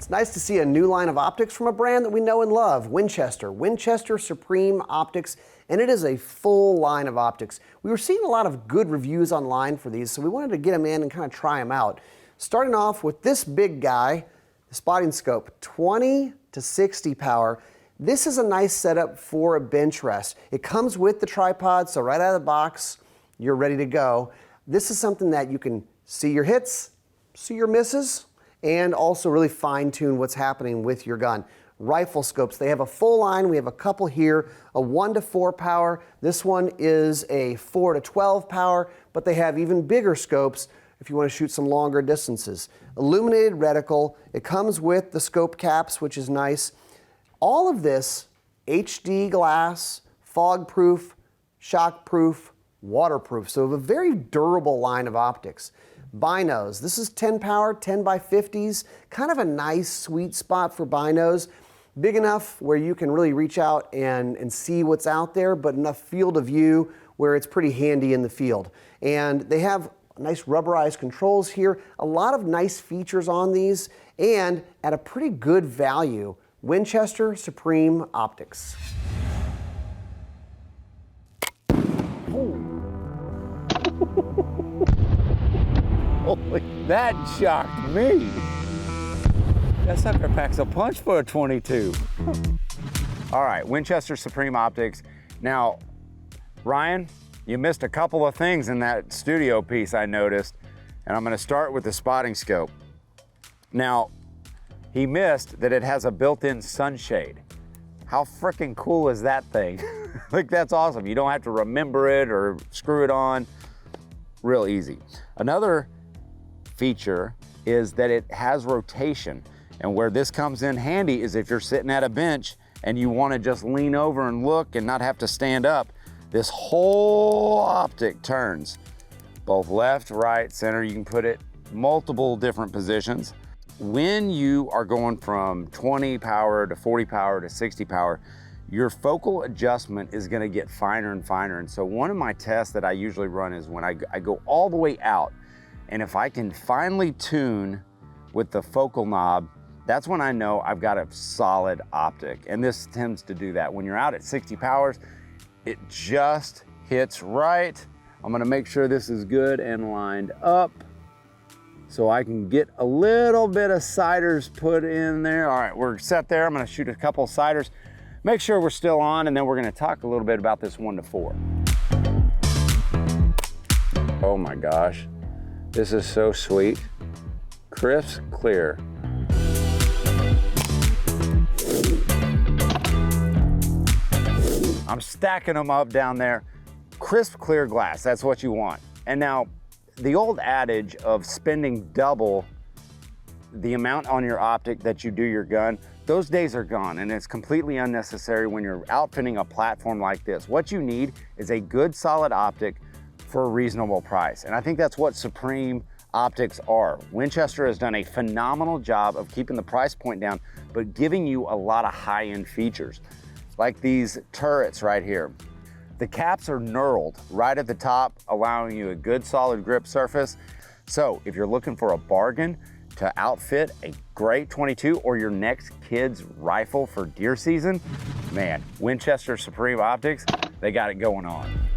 It's nice to see a new line of optics from a brand that we know and love, Winchester. Winchester Supreme Optics, and it is a full line of optics. We were seeing a lot of good reviews online for these, so we wanted to get them in and kind of try them out. Starting off with this big guy, the spotting scope, 20 to 60 power. This is a nice setup for a bench rest. It comes with the tripod, so right out of the box, you're ready to go. This is something that you can see your hits, see your misses, and also really fine-tune what's happening with your gun. Rifle scopes, they have a full line. We have a couple here, a 1 to 4 power. This one is a 4 to 12 power, but they have even bigger scopes if you want to shoot some longer distances. Illuminated reticle, it comes with the scope caps, which is nice. All of this, HD glass, fog-proof, shock-proof, waterproof, so a very durable line of optics. Binos, this is 10 power, 10 by 50s, kind of a nice sweet spot for binos. Big enough where you can really reach out and see what's out there, but enough field of view where it's pretty handy in the field. And they have nice rubberized controls here, a lot of nice features on these, and at a pretty good value. Winchester Supreme Optics. Holy, that shocked me. That sucker packs a punch for a 22. All right, Winchester Supreme Optics. Now, Ryan, you missed a couple of things in that studio piece I noticed, and I'm gonna start with the spotting scope. Now, he missed that it has a built-in sunshade. How freaking cool is that thing? Like, that's awesome. You don't have to remember it or screw it on. Real easy. Another feature is that it has rotation. And where this comes in handy is if you're sitting at a bench and you want to just lean over and look and not have to stand up, this whole optic turns. Both left, right, center. You can put it multiple different positions. When you are going from 20 power to 40 power to 60 power, your focal adjustment is going to get finer and finer. And so one of my tests that I usually run is when I go all the way out, and if I can finely tune with the focal knob, that's when I know I've got a solid optic. And this tends to do that. When you're out at 60 powers, it just hits right. I'm gonna make sure this is good and lined up so I can get a little bit of siders put in there. All right, we're set there. I'm gonna shoot a couple of siders, make sure we're still on, and then we're gonna talk a little bit about this 1 to 4. Oh my gosh. This is so sweet. Crisp, clear. I'm stacking them up down there. Crisp, clear glass, that's what you want. And now, the old adage of spending double the amount on your optic that you do your gun, those days are gone, and it's completely unnecessary when you're outfitting a platform like this. What you need is a good, solid optic for a reasonable price. And I think that's what Supreme Optics are. Winchester has done a phenomenal job of keeping the price point down, but giving you a lot of high-end features, like these turrets right here. The caps are knurled right at the top, allowing you a good solid grip surface. So if you're looking for a bargain to outfit a great 22 or your next kid's rifle for deer season, man, Winchester Supreme Optics, they got it going on.